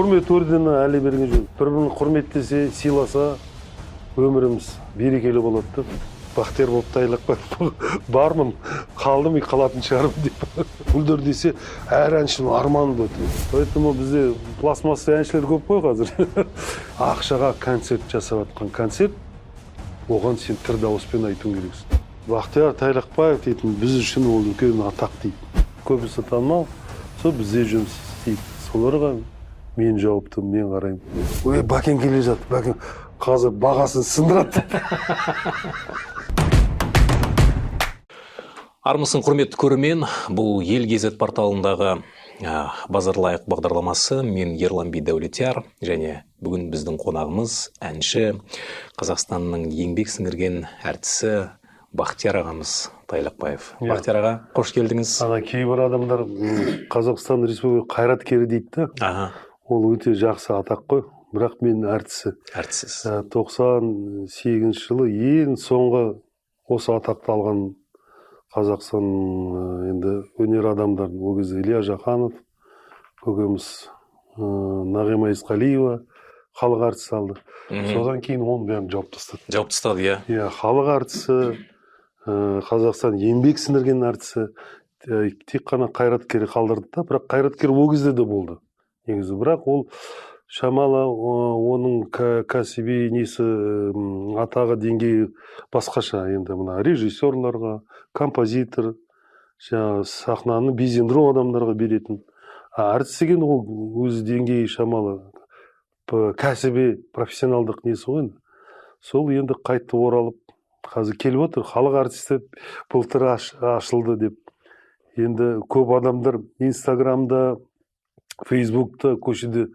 Құрмет ордені әлі берген жоқ. Бір-бірін құрметтесе, сыйласа, өміріміз берекелі болады. Бақтияр болып тайлақпа бармын, қалдым и қалатын шығармын деп. Гүлдер десе, әр әншінің арманы болды. Поэтому бізде пластмасса әншілер көп қой қазір. Ақшаға концерт жасап жатқан концерт, оған сен тір дауыспен айтуың керексің. Бақтияр Тайлақбаев дейтін біз үшін ол үлкен атақ дейді. Көбісі танымал, сол бізде жұмыс істейді. Соларға мен жауаптым, мен қараймын. Ой, Бәкен келе жатыр, Бәкен қазір бағасын сындырады. Армысың құрметті көрермен, бұл Ел Кезет порталындағы базарлайық бағдарламасы. Мен Ерлан Дәулетияр, және бүгін біздің қонағымыз әнші, Қазақстанның еңбек сіңірген әртісі Бақтияр ағамыз Тайлақбаев. Бақтияр аға, қош келдіңіз. Ана кейбір адамдар Қазақстан Республика қайраткері дейді. Ол өте жақсы атақ қой. Бірақ мен әртісі. Әртісіз. 98 жылы ең соңғы осы атақты алған Қазақстан енді өнер адамдарын, ол кезде Илья Жақанов, көкеміз Нағима Есқалиева халық әртісі алды. Содан кейін оның бәрін жауып тастады. Жауып тастады, иә. Иә, халық әртісі, Қазақстан еңбек сіңірген әртісі, тек қана қайраткер қалдырды да, бірақ қайраткер ол кезде де болды. Негізі, бірақ ол шамалы оның кәсіби несі атағы деңгейі басқаша. Енді мына режиссерларға, композитор, сахнаны безендіру адамдарға беретін. Әртіс деген ол өз деңгейі шамалы кәсіби профессионалдық несі ғой. Сол енді қайтты оралып, қазір келіп отыр, халық әртісі былтыр ашылды деп. Енді көп адамдар Инстаграмда, Фейсбукта, көшеде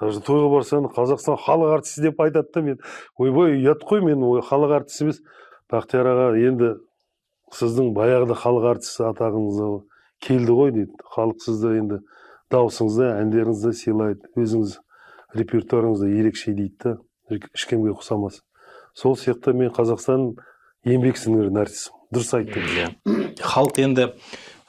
даже тойға барсаң, Қазақстан халық әртісі деп айтады да, мен ойбай ұят қой, мен халық әртісі емес. Бақтияр аға, енді сіздің баяғыда халық әртісі атағыңызға келді ғой дейді. Халық сізді енді дауысыңызды, әндеріңізді сыйлайды, өзіңіз репертуарыңызды ерекше дейді, ешкімге ұқсамас. Сол сияқты мен Қазақстан еңбек сіңірген әртісім. Дұрыс айттым. Халық енді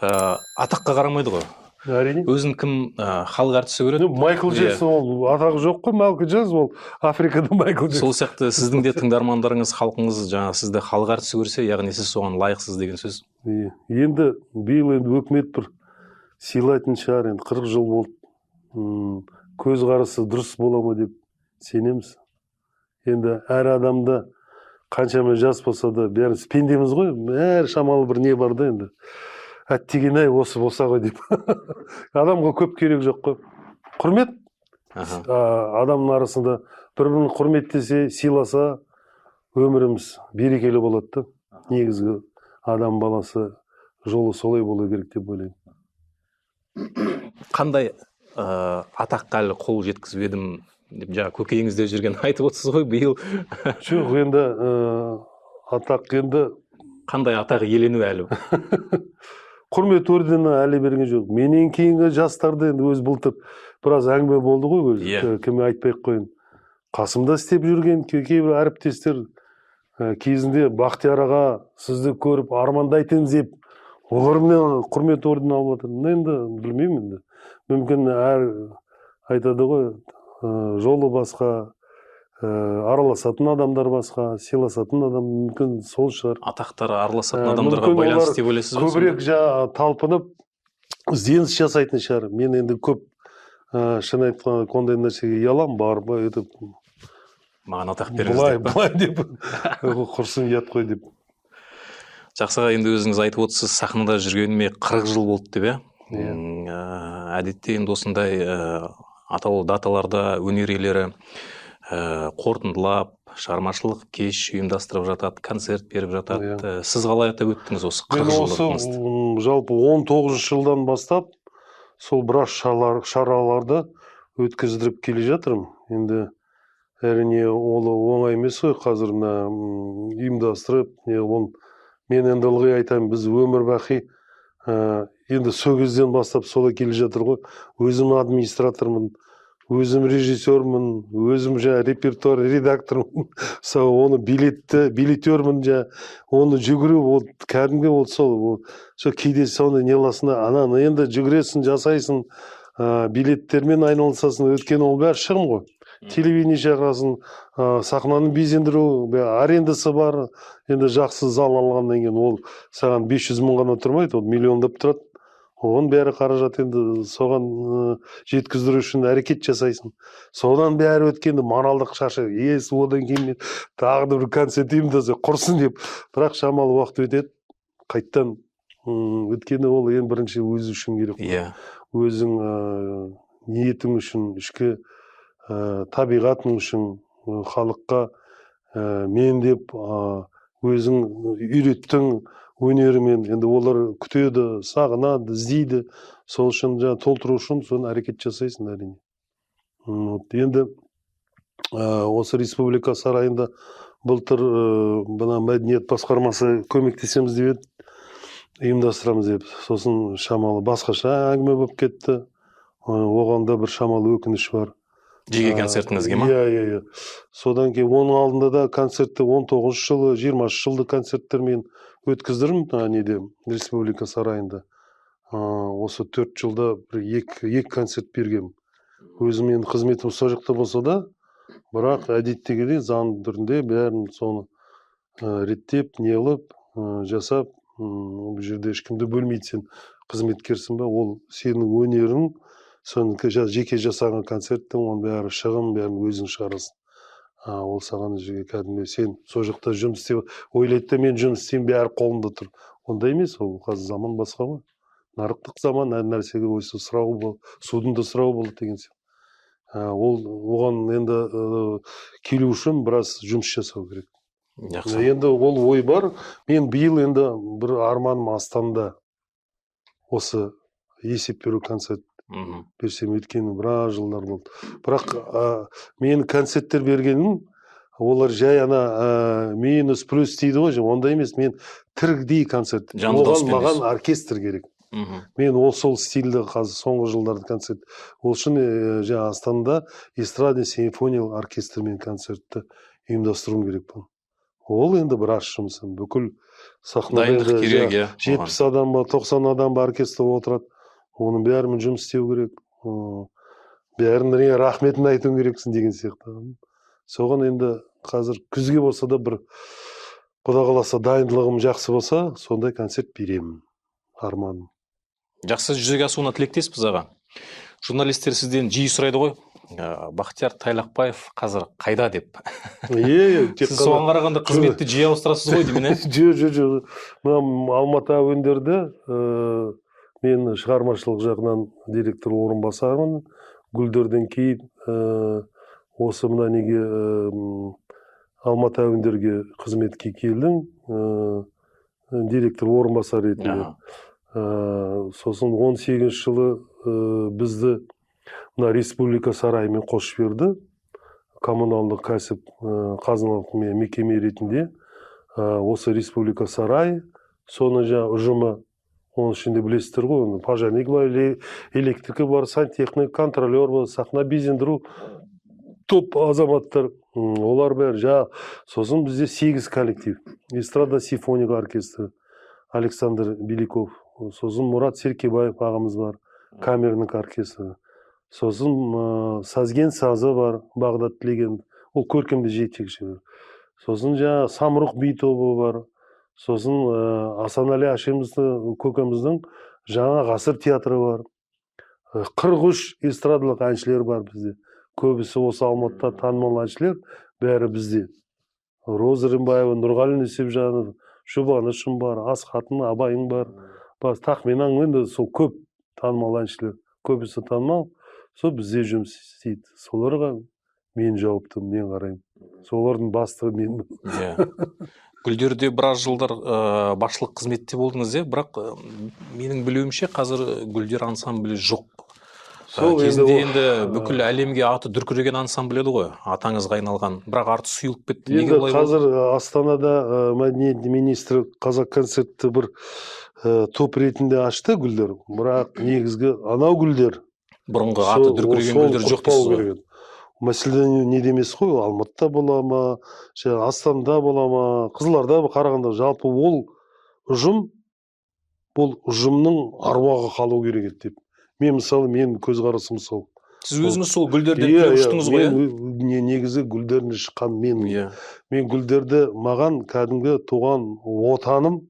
атаққа қарамайды ғой. Әрине. Өзін кім халық әртісі көреді? Майкл Джексон ол атағы жоқ қой, Майкл Джексон ол Африкада Майкл Джексон. Сол сияқты сіздің де тыңдармандарыңыз, халқыңыз жаңа сізді халық әртісі көрсе, яғни сіз соған лайықсыз деген сөз. Енді биыл енді өкімет бір сыйлайтын шығар, енді 40 жыл болды. Көз қарасы дұрыс бола ма деп сенеміз. Енді әр адамда қаншама жас болса да, бәріміз пендеміз ғой, әр шамалы бір не бар да енді. Әттеген-ай, осы болса ғой деп. Адамға көп керек жоқ қой. Құрмет адамның арасында бір-бірін құрметтесе, сыйласа, өміріміз берекелі болады. Негізгі адам баласы жолы солай болу керек деп ойлаймын. Қандай атаққа әлі қол жеткізіп едім деп жаңа көкейіңізде жүрген айтып отырсыз ғой биыл. Жоқ, енді атақ енді қандай атақ елену әлі? Құрмет ордені әлі берген жоқ. Менен кейінгі жастарды енді өз былтыр біраз әңгіме болды ғой, кім айтпай қойын. Қасымда істеп жүрген кейбір әріптестер кезінде Бақтияр аға сізді көріп армандайтын деп олармен құрмет ордені алып отыр. Енді білмеймін енді. Мүмкін әр айтады ғой, жолы басқа, араласатын адамдар басқа, сыйласатын адам мүмкін сол шығар. Атақтары араласатын адамдарға байланысты деп ойлайсыз ба? Көбірек талпынып ізденіс жасайтын шығар. Мен енді көп шын айтқанда қондай нәрсеге ұялам, барып өтіп маған атақ беріңіз деп. Былай деп құрсын ұят қой деп. Жақсы, енді өзіңіз айтып отырсыз, сахнада жүргеніме 40 жыл болды деп, әдетте енді осындай атаулы даталарда өнер иелері қорытындылап, шығармашылық кеш ұйымдастырып жатады, концерт беріп жатады. Сіз қалай атап өттіңіз осы 40 жылдығыңызды? Мен жалпы 19 жылдан бастап сол біраз шараларды өткіздіріп келе жатырмын. Енді әрине ол оңай емес қой, қазір ұйымдастырып, мен енді ылғи айтамын, біз өмір бақи енді сол кезден бастап солай келе жатыр ғой. Өзім администратормын, өзім режиссермін, өзім репертуар редактормын, оны билеттермін, оны жүгіру, ол кәдімгі ол сол кейде соны не аласында, ананы енді жүгіресің, жасайсың, билеттермен айналысасың, өйткені ол бәрі шығын ғой. Телевидение жағасың, сахнаны безендіру, арендасы бар. Енді жақсы зал алғаннан кейін ол саған 500 мың ғана тұрмайды, ол миллиондап тұрады. Оған бәрі қаражат, енді соған жеткіздіру үшін әрекет жасайсың. Содан бәрі өткенде моральдық шаршы, одан кейін мен тағы да бір концерт ұйымдаса құрсын деп. Бірақ шамалы уақыт өтеді, қайттан өткені ол ең бірінші өзі үшін керек. Иә. Өзің ниетің үшін, ішкі табиғатың үшін, халыққа мен деп өзің үйреттің өнерімен, енді олар күтеді, сағынады, іздейді. Сол үшін толтыру үшін соны әрекет жасайсың әрине. Енді осы республика сарайында былтыр бұна мәдениет басқармасы көмектесеміз деп еді, ұйымдастырамыз деп. Сосын шамалы басқаша әңгіме болып кетті. Оған да бір шамалы өкініш бар. Жеке концертіңізге ма? Иә. Содан кейін оның алдында да концертті 19 жылы, 20 жылды концерттермен өткіздірім неде, республика сарайында. Осы 4 жылда екі концерт бергем. Өзім енді қызметім сол жақта болса да, бірақ әдеттегідей заң түрінде бәрін соны реттеп, неғылып, жасап, бұл жерде ешкімді бөлмейді, сен қызметкерсің ба, ол сенің өнерің, соныкі жеке жасаған концерттің оның бәрі шығын, бәрін өзің шығарасың. Ол саған кәдімгі сен сол жақта жұмыс істеп ойлайды да мен жұмыс істеймін, бәрі қолымда тұр. Ондай емес, ол қазір заман басқа ғой. Нарықтық заман, әр нәрсеге осы сұрау бол, судың да сұрау болды деген сияқты. Оған енді келу үшін біраз жұмыс жасау керек. Жақсы. Енді ол ой бар. Мен биыл енді бір арманым Астанада осы есеп беру концерт берсем, өткені біраз жылдар болды. Бірақ мен концерттер бергенім, олар жай минус плюс дейді ғой, онда емес, мен тірідей концерт. Оған маған оркестр керек. Мен сол стильді қазір соңғы жылдарды концерт. Ол үшін Астанада эстрадный симфониялық оркестрмен концертті ұйымдастыруым керек болды. Ол енді біраз жұмыс. Бүкіл сахнада 70 адам ба, 90 адам ба оркестр отырады. Оның бәрімен жұмыс істеу керек. Бәріне рахметін айтуың керексің деген сияқты. Соған енді қазір күзге болса да бір Құда қаласа дайындылығым жақсы болса, сондай концерт беремін. Арманым. Жақсы, жүзеге асуына тілектеспіз аға. Журналистер сізден жиі сұрайды ғой, Бақтияр Тайлақбаев қазір қайда деп. Сіз соған қарағанда қызметті жиі ауыстырасыз ғой деймін, Жоқ. Алматы әуендерді мен шығармашылық жағынан директор орынбасарымын. Гүлдерден кейін осы мына неге Алматы әуендерге қызметке келдім. Директор орынбасар ретінде. Сосын 18 жылы бізді мына республика сарайымен қосып берді. Коммуналдық кәсіп қазыналық мекеме ретінде. Осы республика сарай, соны ұжымы, оның ішінде білесіздер ғой, пожарник бар, электрика бар, сантехник, контролер бар, сахна безендіру, топ азаматтар, олар бәрі. Сосын бізде 8 коллектив. Эстрада симфониялық оркестрі, Александр Беликов. Сосын Мұрат Серкебаев ағамыз бар, камерник оркестрі. Сосын Сазген сазы бар, Бағдат Тілеген, ол көркемді жетекші. Сосын Самұрық би тобы бар. Сосын Асанәлі көкеміздің жаңа ғасыр театры бар. 43 эстрадалық әншілер бар бізде. Көбісі осы Алматыда танымал әншілер, бәрі бізде. Роза Рымбаева, Нұрғали Нүсіпжанов, Жұбанышым бар, Асхатын, Абайың бар. Тахменаң, енді сол көп танымал әншілер. Көбісі танымал, сол бізде жұмыс істейді. Соларға мен жауаптым, мен қараймын. Солардың бастығы мен. Гүлдерде біраз жылдар басшылық қызметте болдыңыз, бірақ менің білуімше қазір Гүлдер ансамблі жоқ. Кезінде енді бүкіл әлемге аты дүркіреген ансамбль еді ғой, атаңызға айналған, бірақ арты сұйылып кетті. Енді қазір Астанада мәдениет министрі Қазақконцертті бір топ ретінде ашты Гүлдер, бірақ негізгі анау Гүлдер бұрынғы аты дүркіреген Гүлдер жоқ дейсіз ғой. Мәселе не демес қой, Алматыда бола ма, Астанада бола ма, Қызылорда, Қарағанды, жалпы ол ұжым, бұл ұжымның аруағы қалу керек деп мен мысалы менің көзқарасым сол. Сіз өзіңіз сол гүлдерден Иә, түлеп иә, ұштыңыз ғой, иә? мен негізі гүлдерден шыққан мен. Иә. Мен гүлдерді маған кәдімгі туған отаным,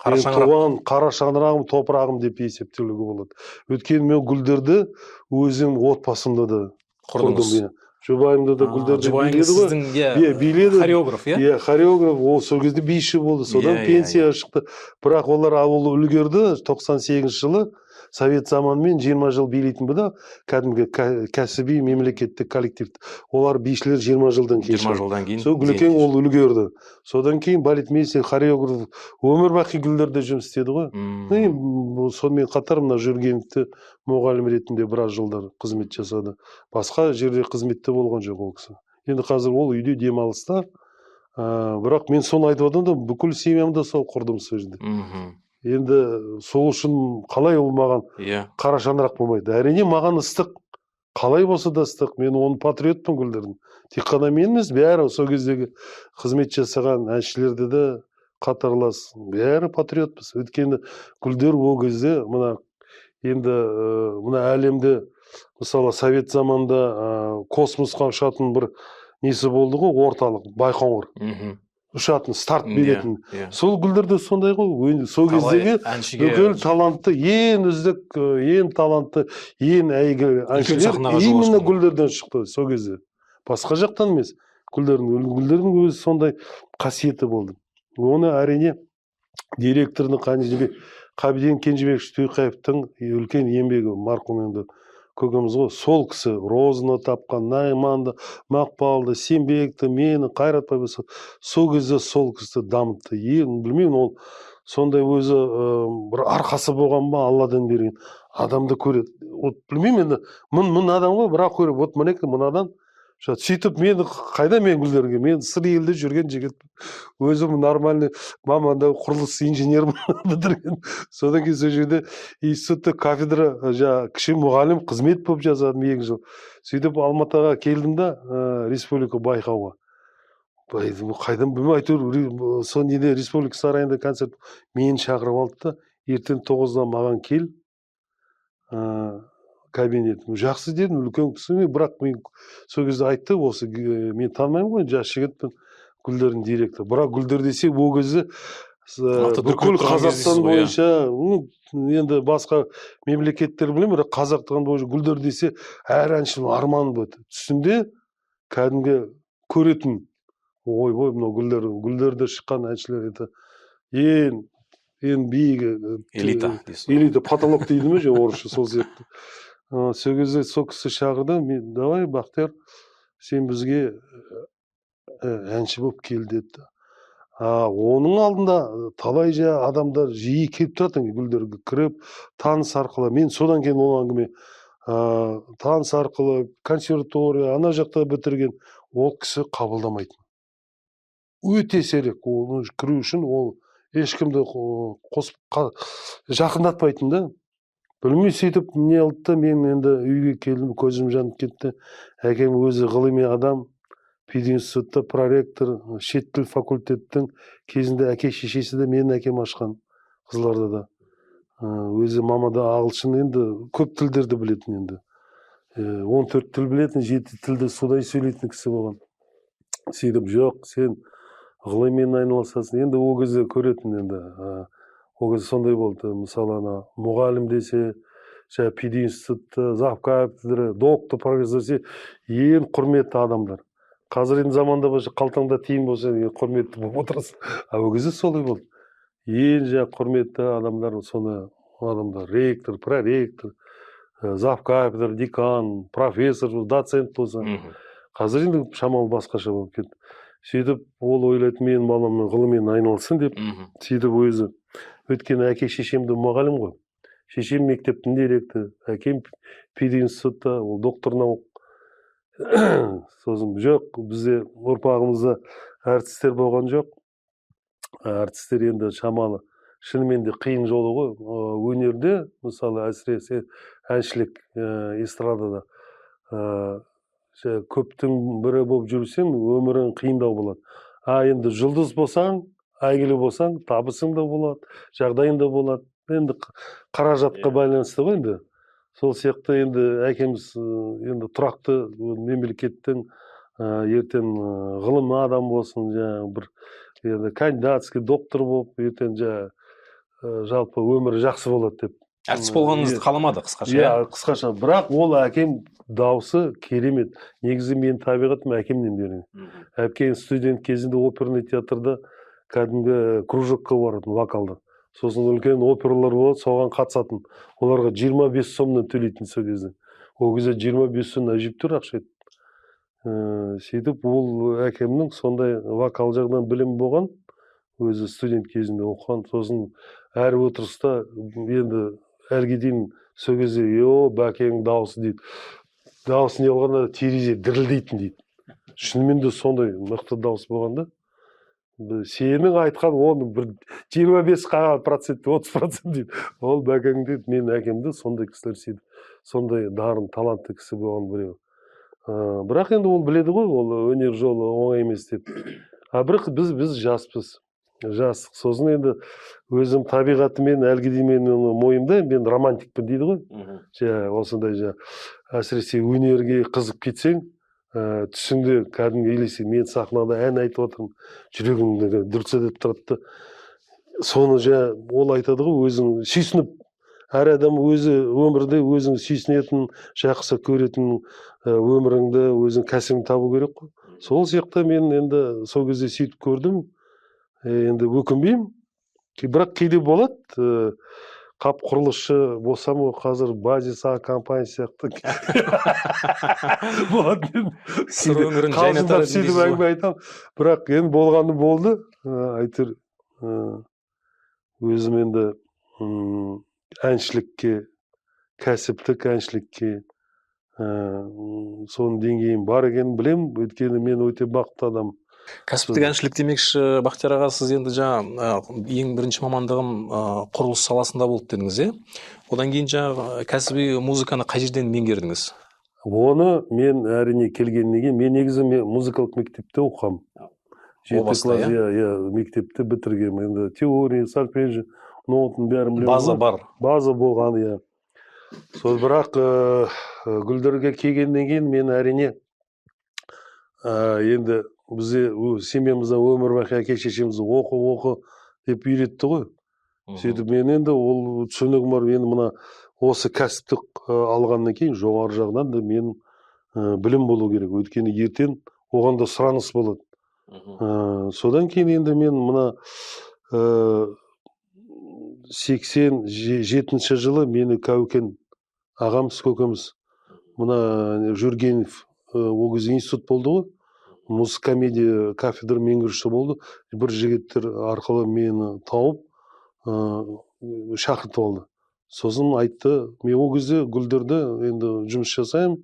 Қара мен шаңырақ. туған қара шаңырағым, топырағым деп есептеуге болады. Өйткені мен гүлдерді өзім отбасымда да құрдым. Құрдыңыз. Иә. Жұбайымда да гүлдерді Жұбайыңыз биледі ғой. сіздің, Иә, биледі. хореограф, иә? Иә, хореограф, ол сол кезде биші болды. Содан Иә, пенсияға шықты. Бірақ олар ауыл үлгерді 98 жылы. Совет заманымен 20 жыл билейтін бұда кәдімгі кәсіби мемлекеттік коллектив. Олар бишілер 20 жылдан кейін 20 жылдан кейін. сол Гүлекең ол үлгерді. Содан кейін балетмейстер, хореограф өмір бақи гүлдерде жұмыс істеді ғой. Сонымен қатар мына Жүргеновті мұғалім ретінде біраз жылдар қызмет жасады. Басқа жерде қызметте болған жоқ ол кісі. Енді қазір ол үйде демалыста. Бірақ мен соны айтып отырмын да, бүкіл семьямды сол құрдым сол жерде. Енді сол үшін қалай ол маған қара шаңырақ болмайды. Әрине маған ыстық, қалай болса да ыстық. Мен оның патриотпын гүлдердің. Тек қана мен емес, бәрі сол кездегі қызмет жасаған әншілерді де қатарлас, бәрі патриотпыз. Өйткені гүлдер ол кезде мына енді мына әлемде мысалы совет заманда космосқа ұшатын бір несі болды ғой, орталық Байқоңыр. Ұшатын, старт беретін. Сол гүлдерде сондай ғой. Сол кездегі бүкіл талантты, ең үздік, ең талантты, ең әйгілі әншілер именно гүлдерден шықты сол кезде. Басқа жақтан емес. Гүлдердің өзі сондай қасиеті болды. Оны әрине директорының Қабиден Кенжебек Түйқаевтың үлкен еңбегі, марқұм енді көкеміз ғой, сол кісі Розыны тапқан, Найманды, Мақпалды, Сембекті, мені, Қайрат Байбосы, сол кезде сол кісі дамытты. Білмеймін, ол сондай өзі бір арқасы болған ба, Алладан берген адамды көреді. Білмеймін, енді мың адам ғой, бірақ көріп, вот мінекі мынадан сөйтіп мені қайда мен гүлдерге, мен сыр елде жүрген жігіт, өзім нормальный маманда құрылыс инженер бітірген. Содан кейін сол жерде институтта кафедра кіші мұғалім қызмет болып жасадым 2 жыл. Сөйтіп Алматыға келдім да республика байқауға. Қайдан білмей, әйтеуір сол неде республика сарайында концерт мені шақырып алды да, ертең 9-да маған кел кабинетім. Жақсы дедім, үлкен кісі, бірақ мен сол кезде айтты, осы мен танымаймын ғой, жас жігітпін, гүлдердің директоры. Бірақ гүлдер десе, ол кезде бүкіл Қазақстан бойынша, енді басқа мемлекеттер білемін, бірақ Қазақтан бойынша гүлдер десе, әр әншінің арманы болды. Түсінде кәдімгі көретін, ойбой, мынау гүлдерде шыққан әншілер еді. Ең биігі элита, потолок дейді ме же орысша, сол сияқты. Сол кезде сол кісі шақырды, давай Бақтияр, сен бізге әнші болып кел деді. Оның алдында талай адамдар жиі келіп тұратын, гүлдерге кіріп, таныс арқылы, мен содан кейін ол әңгіме таныс арқылы, консерватория, ана жақта бітірген, ол кісі қабылдамайтын. Өте сирек, оны кіру үшін ол ешкімді жақындатпайтын да. Білмей сөйтіп не алды, мен енді үйге келдім, көзім жанып кетті. Әкем өзі ғылыми адам, пединститутта проректор, шет тіл факультеттің кезінде әке шешесі де менің әкем ашқан Қызылордада. Өзі мамада ағылшын, енді көп тілдерді білетін енді. 14 тіл білетін, 7 тілді судай сөйлейтін кісі болған. Сөйтіп, жоқ, сен ғылыммен айналысасың. Енді ол кезде көретін енді. Ол кезде сондай болды. Мысалы, мұғалім десе, пединститутта, завкафедра, доктор, профессор десе, ең құрметті адамдар. Қазір енді заманда болса, қалтаңда тиын болса, құрметті болып отырасың. Ол кезде солай болды. Ең құрметті адамдар, соны адамдар, ректор, проректор, завкафедра, декан, профессор, доцент болса. Қазір енді шамалы басқаша болып кетті. Сөйтіп, ол ойлайды, мен баламның ғылыммен айналсын деп, сөйтіп өзі. Өйткені әке шешемді мұғалім ғой. Шешем мектептің директоры, әкем пединститутта, ол докторына сосын жоқ, бізде ұрпағымызда әртістер болған жоқ. Әртістер енді шамалы, шынымен де қиын жолы ғой. Өнерде, мысалы, әсіресе әншілік эстрадада көптің бірі болып жүрсең, өмірің қиындау болады. Енді жұлдыз болсаң, әйгілі болсаң, табысың да болады, жағдайың да болады. Енді қаражатқа байланысты ғой енді. сол сияқты енді әкеміз енді тұрақты мемлекеттің ертең ғылым адам болсын, жаңағы бір енді кандидатский доктор болып ертең жалпы өмірі жақсы болады деп. Әртіс болғаныңызды қаламады қысқаша. Иә, қысқаша. Бірақ ол әкем дауысы керемет. Негізі менің табиғатым әкемнен берген. Әкем студент кезінде оперный театрда кәдімгі кружокқа баратын вокалды. Сосын үлкен опералар болады, соған қатысатын. Оларға 25 сомнан төлейтін сол кезде. Ол кезде 25 сом әжептәуір ақша еді. Сөйтіп ол әкемнің сондай вокал жағынан білім болған, өзі студент кезінде оқыған. Сосын әр отырыста енді әлге дейін сол кезде бәкеңнің дауысы дейді. Дауысы не болғанда терезе дірілдейтін дейді. Шынымен де сондай мықты дауыс болғанда. Сенің айтқан оның бір 25%, 30% дейді. Ол бәкең дейді, мен әкемді сондай кісілер сөйтіп, сондай дарын, талантты кісі болған біреу. Бірақ енді ол біледі ғой, ол өнер жолы оңай емес деп. Бірақ біз жаспыз. Жас. Сосын енді өзім табиғатымен әлгідеймен мойындаймын, мен романтикпін дейді ғой. Осындай әсіресе өнерге қызып кетсең, түсіңде кәдімгі елесе, мен сахнада ән айтып отырмын, жүрегімді дүрсілдеп тұрады. Соны ол айтады ғой, өзің сүйсініп, әр адам өзі өмірде өзің сүйсінетін, жақсы көретін өміріңді, өзің кәсібін табу керек қой. Сол сияқты мен енді сол кезде сөйтіп көрдім. Енді өкінбеймін. Бірақ кейде болады, қап құрылысшы болсам, қазір базис компания сияқты болады. Сыр өңірін жайнатар сөйтіп әңгіме айтамын. Бірақ енді болғаны болды. Әйтеуір өзім енді әншілікке, кәсіптік әншілікке соның деңгейім бар екенін білемін. Өйткені мен өте бақытты адаммын. Кәсіптік әншілік демекші, Бақтияр аға, сіз енді ең бірінші мамандығым құрылыс саласында болды дедіңіз, одан кейін кәсіби музыканы қай жерден меңгердіңіз? Оны мен әрине келгеннен кейін, мен негізі музыкалық мектепте оқығам. 7 класс мектепте бітіргенмін. Енді теория, сольфеджио, нотын бәрін білемін. База бар. База болған, Сол бірақ Гүлдерге келгеннен кейін мен әрине енді бізде семьямызда өмірбақи әке шешеміз оқы деп үйретті ғой. Сөйтіп мен енді ол түсінігім бар, енді мына осы кәсіптік алғаннан кейін жоғары жағынан да мен білім болу керек. Өйткені ертең оған да сұраныс болады. Содан кейін енді мен мына 87 жылы мені Кәукен ағамыз, көкеміз, мына Жүргенов, ол кезде институт болды ғой. Музыкомедия кафедра меңгерушісі болды. Бір жігіттер арқылы мені тауып, шақыртып алды. Сосын айтты, мен ол кезде Гүлдерді енді жұмыс жасаймын.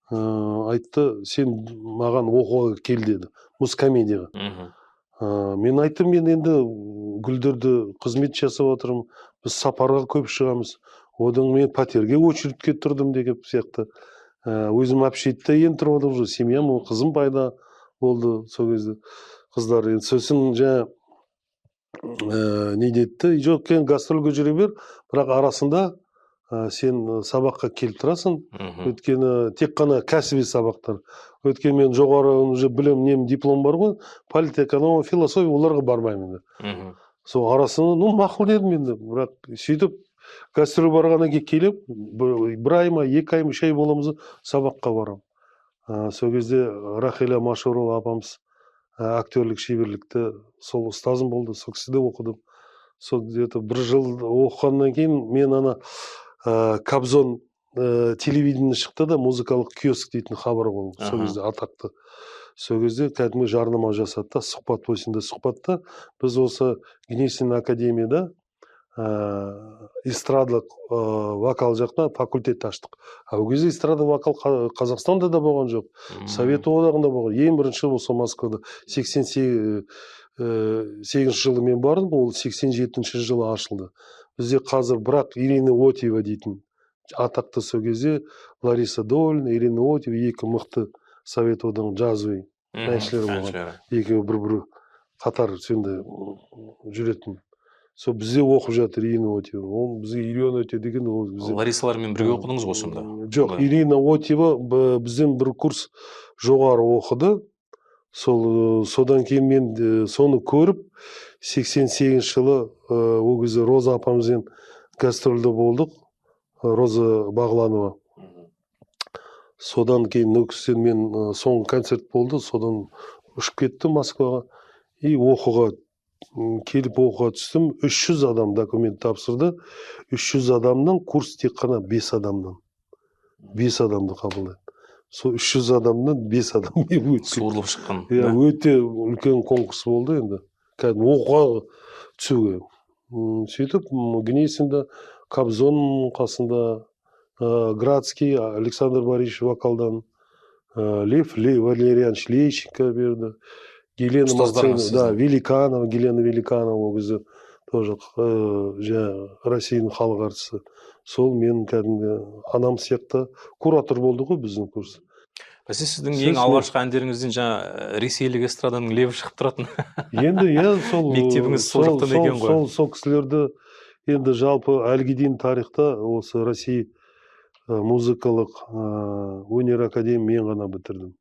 Айтты, сен маған оқуға кел деді, музыкомедияға. Мен айттым, мен енді Гүлдерді қызмет жасап отырмын. Біз сапарға көп шығамыз. Одан мен пәтерге очередьке тұрдым деген сияқты. Өзім общагида енді тұрып отырмын, семьям, қызым пайда болды сол кезде. Қыздар енді сосын не деді, жоқ, гастрольге жүре бер, бірақ арасында сен сабаққа келіп тұрасың. Өйткені тек қана кәсіби сабақтар. Өйткені мен жоғары білім, диплом бар ғой, политэкономия, философия, оларға бармаймын. Сол арасында, мақұл дедім енді, бірақ сөйтіп гастроль барғаннан кейін келіп, бір ай ма, 2 ай ма, 3 ай боламыз, сабаққа барам. Сол кезде Рахиля Машурова апамыз актерлік шеберлікті сол ұстазым болды, сол кісіде оқыдым. Сол где-то 1 жыл оқығаннан кейін мен ана Кобзон телевидение шықты да, музыкалық киоск дейтін хабар болды. Сол кезде атақты. Сол кезде кәдімгі жарнама жасады да, сұхбат осында сұхбатта. Біз осы Гнесин академияда эстрадалық вокал жақтан факультет аштық. Ол кезде эстрада вокал Қазақстанда да болған жоқ. Совет одағында болған. Ең бірінші осы Москвада 88 жылы мен бардым, ол 87 жылы ашылды. Бізде қазір бірақ Ирина Отева дейтін атақты сол кезде Лариса Долина, Ирина Отева, 2 мықты Совет одағының джазовый әншілері болған. Екеуі бір қатар сонда жүретін. сол бізде оқып жатыр Ирина Отева. Ол бізге үйрен өте деген ол бізде. Ларисалармен бірге оқыдыңыз ғой сонда? Жоқ, Ирина Отева бізден бір курс жоғары оқыды. Содан кейін мен соны көріп 88 жылы ол кезде Роза апамызбен гастрольде болдық. Роза Бағланова. Содан кейін Нүкістен мен соңғы концерт болды. Содан ұшып кеттім Москваға. И келіп оқуға түстім. 300 адам документ тапсырды. 300 адамнан курс тек қана 5 адамдан. 5 адамды қабылдады. Сол 300 адамнан 5 адам суырылып шыққан. Өте үлкен конкурс болды енді. Кәдімгі оқуға түсуге. Сөйтіп Гнесинда, Кобзонның қасында, Градский, Александр Борисович вокалдан, Лев Валерьянович Лещенко берді. Елена Марценова, Великанова, Елена Великанова ол кезде тоже Россияның халық әртісі. Сол мен кәдімгі анам сияқты куратор болды ғой біздің курс. Бәсе сіздің ең алғашқы әндеріңізден жаңа ресейлік эстраданың лебі шығып тұратын. Енді сол мектебіңіз сол жақтан екен ғой. Сол кісілерді енді жалпы әлге дейін тарихта осы Россия музыкалық өнер академия мен ғана бітірдім.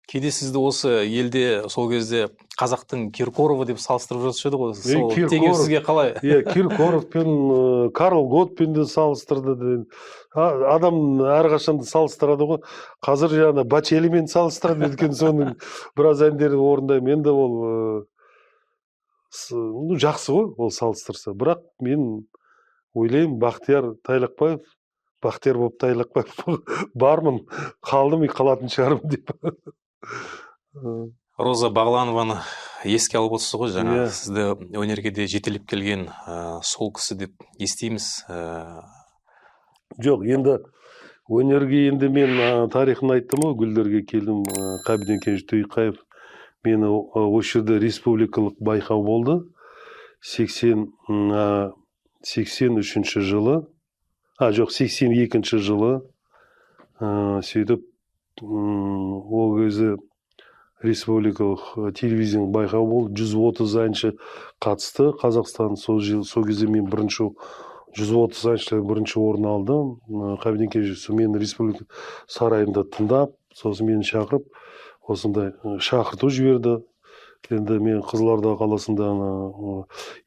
Кейде сізді осы елде сол кезде қазақтың Киркорова деп салыстырып жатыр ғой. Сол теңеу сізге қалай? Киркоров пен Карл Готпен де салыстырды. Адам әрқашан салыстырады ғой. Қазір жаңа Бачелимен салыстырады екен, соның біраз әндерді орындаймын. Енді ол жақсы ғой, ол салыстырса. Бірақ мен ойлаймын, Бақтияр болып Тайлақбаев бармын, қалдым и қалатын шығармын деп. Роза Бағланованы еске алып отырсыз ғой, жаңа сізді өнерге де жетелеп келген сол кісі деп естейміз. Жоқ, енді өнерге енді мен тарихын айттым ғой, Гүлдерге келдім, Қабиден Кенже Тұйықаев. Мені осы жерде республикалық байқау болды. 83 жылы, жоқ 82 жылы сөйтіп ол кезде республикалық телевизиялық байқау болды. 130 әнші қатысты Қазақстан. Сол кезде мен 130 әншілер бірінші орын алдым. Қабиден Кенже мен республика сарайында тыңдап, сосын мені шақырып, осындай шақырту жіберді. Енді мен Қызылорда қаласында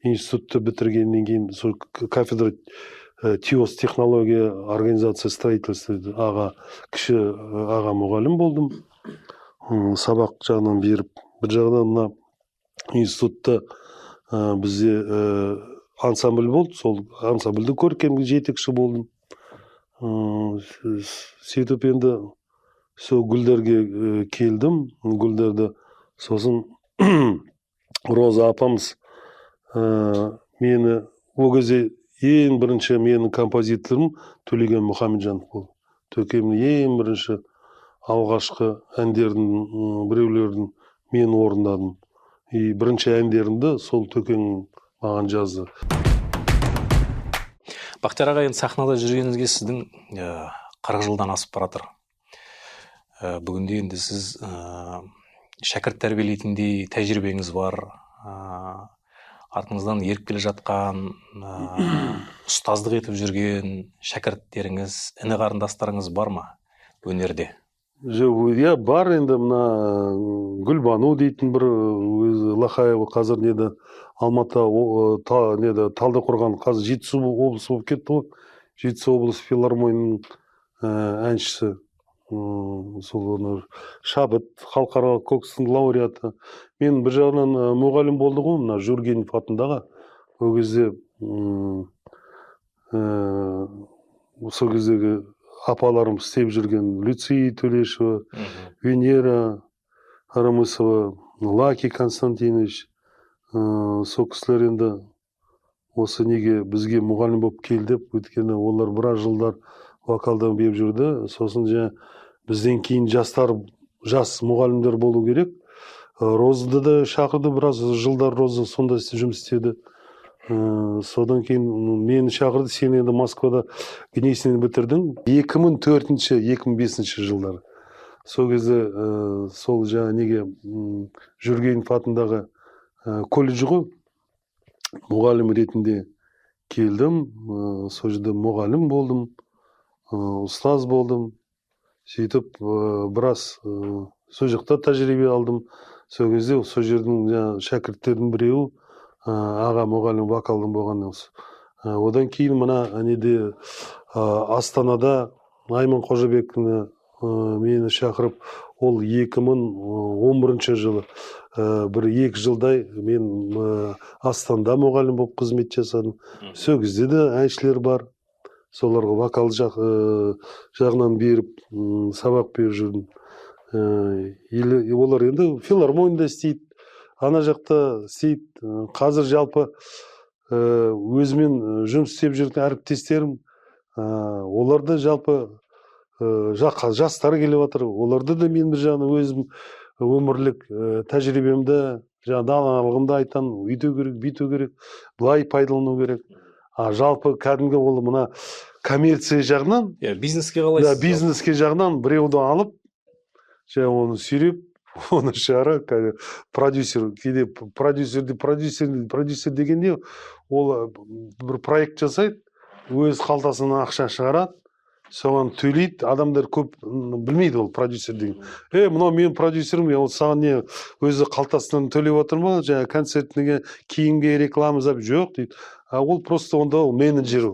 институтты бітіргеннен кейін сол кафедра ТИОС технология организация строительства кіші аға мұғалім болдым. Сабақ жағынан беріп, бір жағынан мына институтта бізде ансамбль болды. Сол ансамбльді көркемге жетекші болдым. Сөйтіп енді сол Гүлдерге келдім. Гүлдерді сосын Роза апамыз мені ол кезде ең бірінші менің композиторым Төлеген Мұхамеджанов болды. Төкемнің ең бірінші алғашқы әндердің біреулердің мен орындадым. И бірінші әндерімді сол Төкен маған жазды. Бақтияр аға, енді сахнада жүргеніңізге сіздің 40 жылдан асып баратыр. Бүгінде енді сіз шәкірт тәрбиелейтіндей тәжірибеңіз бар. Артыңыздан еріп келе жатқан, ұстаздық етіп жүрген шәкірттеріңіз, іні қарындастарыңыз бар ма өнерде? Жоқ, бар енді мына Гүлбану дейтін бір Лахаева қазір Алматы Талдықорған қазір Жетісу облысы болып кетті ғой. Жетісу облысы филармонияның әншісі. Сол шабыт халықаралық конкурстың лауреаты. Мен бір жағынан мұғалім болды ғой, мына Жургенев атындағы. Ол кезде сол кездегі апаларым істеп жүрген Люция Төлешева, Венера Арамысова, Лаки Константинович, сол кісілер енді осы неге бізге мұғалім болып келді, өйткені олар біраз жылдар вокалдан беріп жүрді. Сосын бізден кейін жас мұғалімдер болу керек. Розды да шақырды, біраз жылдар Роза сонда жұмыс істеді. Содан кейін мені шақырды, сен енді Москвада Гнесинді бітірдің. 2004-2005 жылдары. Сол кезде сол неге Жүргенов атындағы колледж ғой, мұғалім ретінде келдім. Сол жерде мұғалім болдым, ұстаз болдым. Сөйтіп біраз сол жақта тәжірибе алдым. Сол кезде сол жердің шәкірттердің біреуі аға мұғалім вокалдың болған осы. Одан кейін мына неде Астанада Айман Қожабекіні мені шақырып, ол 2011 жылы бір 2 жылдай мен Астанада мұғалім болып қызмет жасадым. Сол кезде де әншілер бар. Соларға вокал жағынан беріп, сабақ беріп жүрдім. Олар енді филармонияда істейді, ана жақта істейді. Қазір жалпы өзімен жұмыс істеп жүрген әріптестерім, оларда жалпы жастар келіп жатыр. Оларды да мен бір жағынан өзім өмірлік тәжірибемді, даналығымды айтамын, өйту керек, бүйту керек, былай пайдалану керек. Жалпы кәдімгі ол мына коммерция жағынан, бизнеске қалайсыз? бизнеске жағынан біреуді алып, оны сүйреп, оны шығарып, продюсер, кейде продюсер деген не? Ол бір проект жасайды, өз қалтасынан ақша шығарады, соған төлейді. Адамдар көп білмейді ол продюсер деген. Мынау менің продюсерім, ол саған не өзі қалтасынан төлеп отыр ма? Жаңағы концертіне, киімге реклама жоқ дейді. Ол просто онда ол менеджер,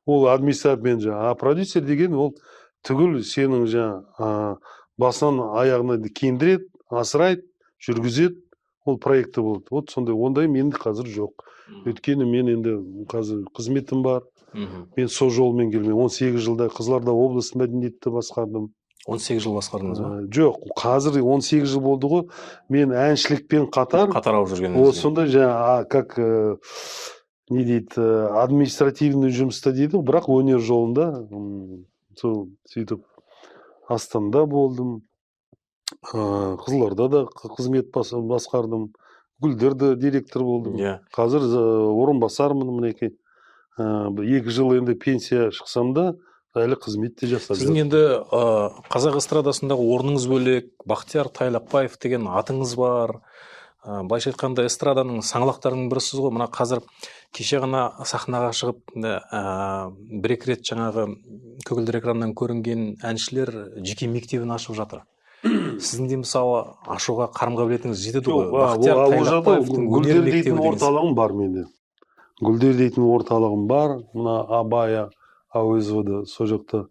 ол администратор менеджер. Продюсер деген ол түгіл сенің басынан аяғына киіндіреді, асырайды, жүргізеді, ол проекті болады. Вот сондай, ондай менде қазір жоқ. Өйткені мен енді қазір қызметім бар. Мен сол жолмен келмеймін. 18 жылда Қызылорда облысы мәдениетті басқардым. 18 жыл басқардыңыз ба? Жоқ, қазір 18 жыл болды ғой. Мен әншілікпен қатар алып жүргеніңіз. Ол сонда как не дейді, административный жұмыста дейді, бірақ өнер жолында сол сөйтіп Астанада болдым. Қызылордада қызмет басқардым. Гүлдерді директор болдым. Қазір орынбасармын мінекей. 2 жыл енді пенсия шықсам да, әлі қызметте жасап Сіздің енді қазақ эстрадасындағы орныңыз бөлек, Бақтияр Тайлақбаев деген атыңыз бар. Былайша айтқанда эстраданың саңлақтарының бірісіз ғой. Мына қазір кеше ғана сахнаға шығып, бір-екі рет жаңағы көгілдір экраннан көрінген әншілер жеке мектебін ашып жатыр. Сіздің де мысалы ашуға қарым-қабілетіңіз жетеді ғой. Бақтияр Тайлақбаевтың өнер мектебі орталығым бар менде. Гүлдер дейтін орталығым бар. Мына Абая Әуезовда сол жақта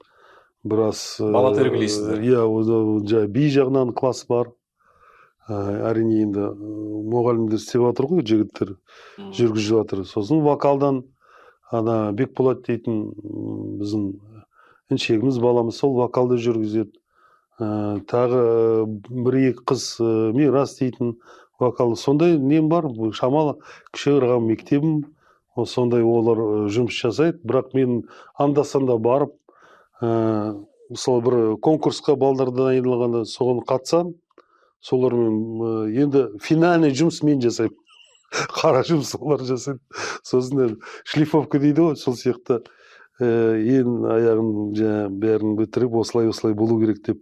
біраз бала тәрбиелейсіздер. Би жағынан класс бар. Әрине енді мұғалімдер істеп жатыр ғой, жігіттер жүргізіп жатыр. Сосын вокалдан Бекболат дейтін біздің іншегіміз баламыз сол вокалды жүргізеді. Тағы 1-2 қыз Мирас дейтін вокал. Сондай нем бар, шамалы кішігірім мектебім. Сондай олар жұмыс жасайды. Бірақ мен анда-санда барып, мысалы бір конкурсқа балдарды дайындалғанда соған қатысам, солармен енді финальный жұмыс мен жасаймын. Қара жұмыс олар жасайды. Сосын шлифовка дейді ғой, сол сияқты ең аяғын бәрін бітіріп, осылай болу керек деп.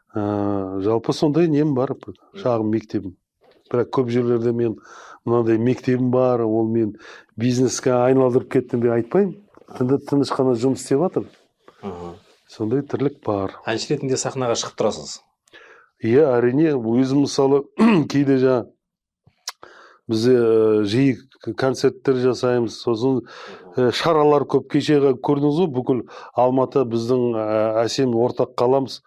Жалпы сондай нем бар, шағын мектебім. Бірақ көп жерлерде мен мынандай мектебім бар, ол мен бизнеске айналдырып кеттім деп айтпаймын. Тыныш қана жұмыс істеп жатыр. Сондай тірлік бар. Әнші ретінде сахнаға шығып тұрасыз? Әрине, өзім мысалы кейде бізде жиі концерттер жасаймыз, сосын шаралар көп. Кешеға көрдіңіз ғой, бүкіл Алматы біздің әсем ортақ қаламыз,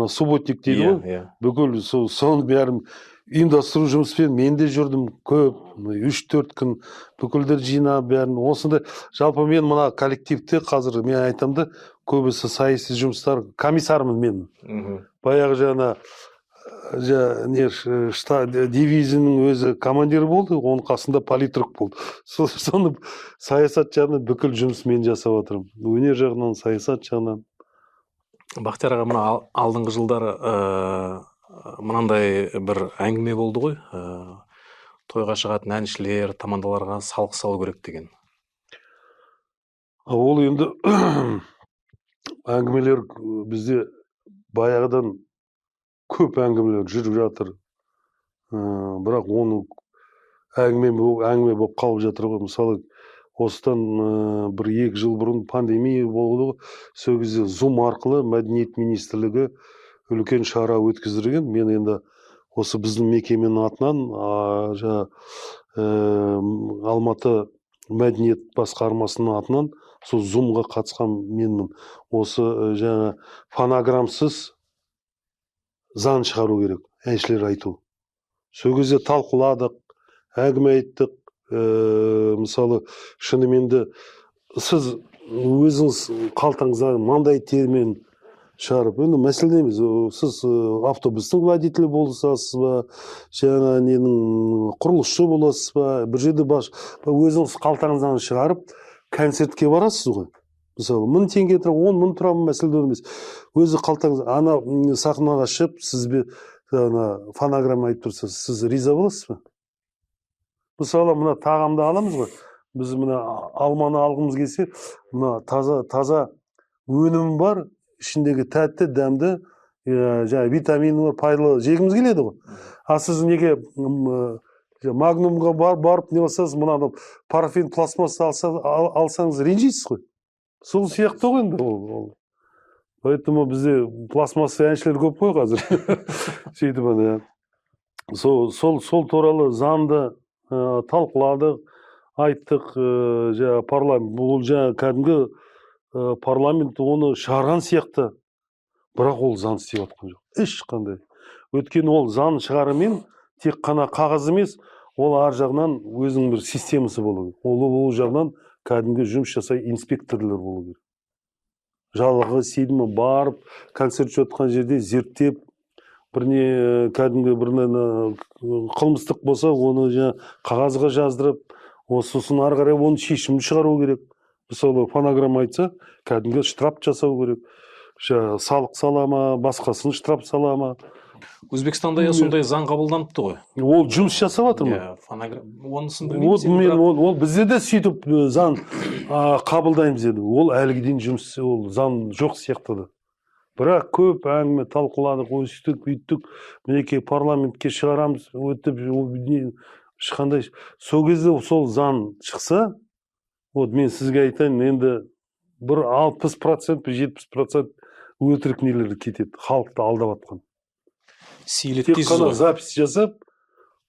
субботник дейді ғой. Бүкіл соның бәрін ұйымдастыру жұмыспен мен де жүрдім көп, 3-4 күн бүкілдер жинап бәрін. Осында жалпы мен мына коллективте қазір мен айтамды, көбісі саяси жұмыстар, комиссармын мен. Баяғы жаңа дивизияның өзі командир болды, оның қасында политрук болды. Соны саясат жағынан бүкіл жұмыс мен жасап отырмын. Өнер жағынан, саясат жағынан. Бақтияр аға, мына алдыңғы жылдары мынандай бір әңгіме болды ғой, тойға шығатын әншілер, тамандаларға салық салу керек деген. Ол енді әңгімелер бізде баяғыдан көп әңгімелер жүріп жатыр. Бірақ оны әңгіме болып қалып жатыр ғой. Мысалы, осыдан бір 2 жыл бұрын пандемия болды ғой. Сол кезде Zoom арқылы мәдениет министрлігі үлкен шара өткіздірген. Мен енді осы біздің мекеменің атынан Алматы мәдениет басқармасының атынан сол Zoom-ға қатысқан менмін. Осы жаңа фонограммсыз заң шығару керек, әншілер айту. Сол кезде талқыладық, әңгіме айттық. Мысалы, шынымен де сіз өзіңіз қалтаңыздан мынандай термен шығарып, енді мәселе емес, сіз автобустың водителі болсасыз ба, жаңа ненің құрылысшы боласыз ба, бір жерде өзіңіз қалтаңыздан шығарып концертке барасыз ғой. Мысалы, 1000 теңге тұра, 10 мың тұра, мәселе емес. Өзі қалтаңыз, ана сахнаға шығып, сізбе фонограмма айтып тұрса, сіз риза боласыз ба? Мысалы, мына тағамды аламыз ғой. Біз мына алманы алғымыз келсе, мына таза өнім бар, ішіндегі тәтті, дәмді, жаңа витамині бар, пайдалы жегіміз келеді ғой. А сіз неге магнумға барып не болсаңыз, мына парафин пластмасса алсаңыз ренжисіз ғой. Сол сияқты ғой енді ол. Поэтому бізде пластмасса әншілер көп қой қазір. Сөйтіп ана. Сол туралы заңды талқыладық, айттық, парламент, бұл кәдімгі парламент оны шығарған сияқты, бірақ ол заң істеп жатқан жоқ. Ешқандай. Өйткені ол заң шығарымен тек қана қағаз емес, ол ар жағынан өзінің бір системасы болу керек. Ол жағынан кәдімгі жұмыс жасай инспекторлар болу керек. Жалығы сейдімі барып, концерт жатқан жерде зерттеп, бірне кәдімгі қылмыстық болса, оны қағазға жаздырып, сосын ары қарай оны шешімді шығару керек. Мысалы, фонограмма айтса, кәдімгі штраф жасау керек. Салық салама, басқасын штраф салама. Өзбекстанда сондай заң қабылданыпты ғой. Ол жұмыс жасап жатыр ма? Онысын білмеймін. Ол бізде де сөйтіп заң қабылдаймыз деді. Ол әліге дейін жұмыс, ол заң жоқ сияқтады. Бірақ көп әңгіме талқыладық, өстік, үйттік, мінекей парламентке шығарамыз, өтіп, ешқандай. Сол кезде сол заң шықса, мен сізге айтайын, енді бір 60%, 70% өтірік нелер кетеді, халықты алдап атқан. Тек қана запись жасап,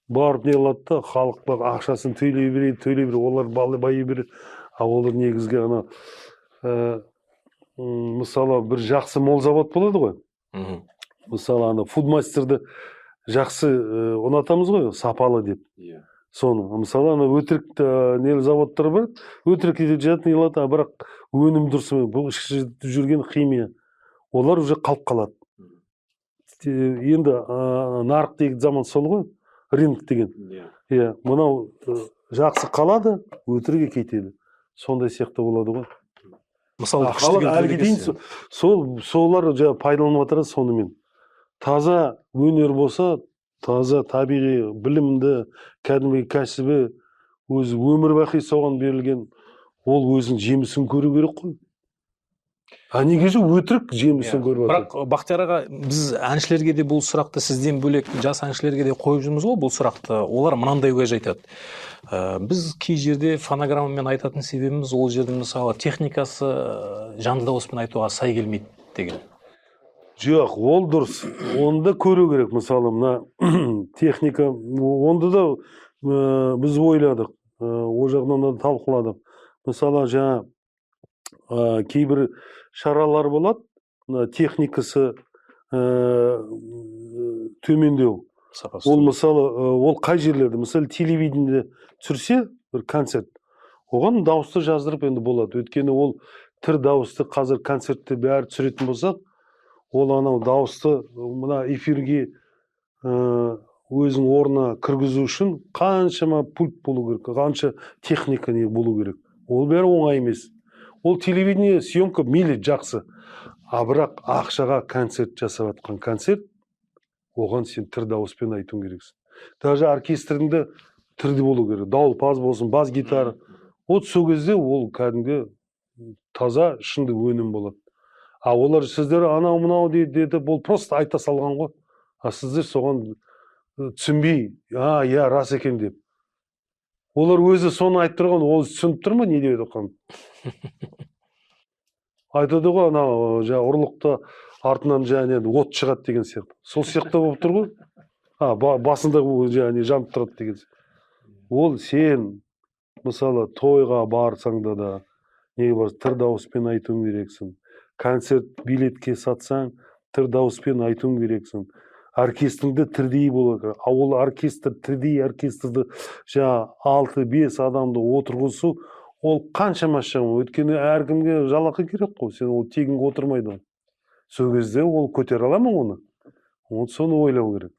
барып не алады да, халықтың ақшасын төлей береді, олар байы береді. А олар негізгі мысалы, бір жақсы молзавод болады ғой. Мысалы, фудмастерді жақсы ұнатамыз ғой, сапалы деп. Соны, мысалы, өтірік нелі заводтар бар, өтірік жатын елады, бірақ өнім дұрысы, бұл ішкі жүрген химия, олар уже қалып қалады. Енді нарық деген заман сол ғой, рынок деген. Мынау жақсы қалады, өтірігі кетеді. Сондай сияқты болады ғой. Мысалы, солар пайдаланып жатыр сонымен. Таза өнер болса, таза табиғи білімді, кәдімгі кәсібі, өзі өмір бақи соған берілген, ол өзінің жемісін көру керек қой. А неге же өтірік жемісін көріп жатыр? Бірақ Бақтияр аға, біз әншілерге де бұл сұрақты сізден бөлек жас әншілерге де қойып жүрміз ғой бұл сұрақты. Олар мынандай уәж айтады. Біз кей жерде фонограммамен айтатын себебіміз ол жерде мысалы техникасы жанды дауыспен айтуға сай келмейді деген. Жоқ, ол дұрыс. Оны да көру керек. Мысалы, мына техника, онды да біз ойладық, о жағынан да талқыладық. Мысалы, кейбір шаралар болады, техникасы төмендеу. Ол мысалы, ол қай жерлерде? Мысалы, телевидениеде түсірсе, бір концерт, оған дауысты жаздырып енді болады. Өйткені ол тір дауысты қазір концертте бәрі түсіретін болсақ, ол анау дауысты мына эфирге өзің орнына кіргізу үшін қаншама пульт болу керек, қанша техника не болу керек. Ол бәрі оңай емес. Ол телевидение съемка мейлі жақсы. А бірақ ақшаға концерт жасап жатқан концерт, оған сен тір дауыспен айтуың керексің. Даже оркестрдің де тірді болу керек. Дауылпаз болсын, бас гитара. Сол кезде ол кәдімгі таза шынды өнім болады. А олар сіздер анау мынау деді, бұл просто айта салған ғой. А сіздер соған түсінбей, рас екен деп. Олар өзі соны айтып тұрған, ол түсініп тұр ма не деп жатқанын? Айтады ғой, анау жаңағы ұрлықта артынан жаңағы от шығады деген сияқты. Сол сияқты болып тұр ғой. Басында жаңағы жанып тұрады деген сияқты. Ол сен мысалы тойға барсаң да неге барсаң тыр дауыспен айтуың керексің. Концерт билетке сатсаң тыр дауыспен айтуың керексің. Оркестріңді тірдей болу керек. Ол оркестр тірдей оркестрді жаңағы 6-5 адамды отырғызу, ол қаншама шығын. Өйткені әркімге жалақы керек қой. Сен ол тегін отырмайды. Сол кезде ол көтере ала ма оны? Ол соны ойлау керек.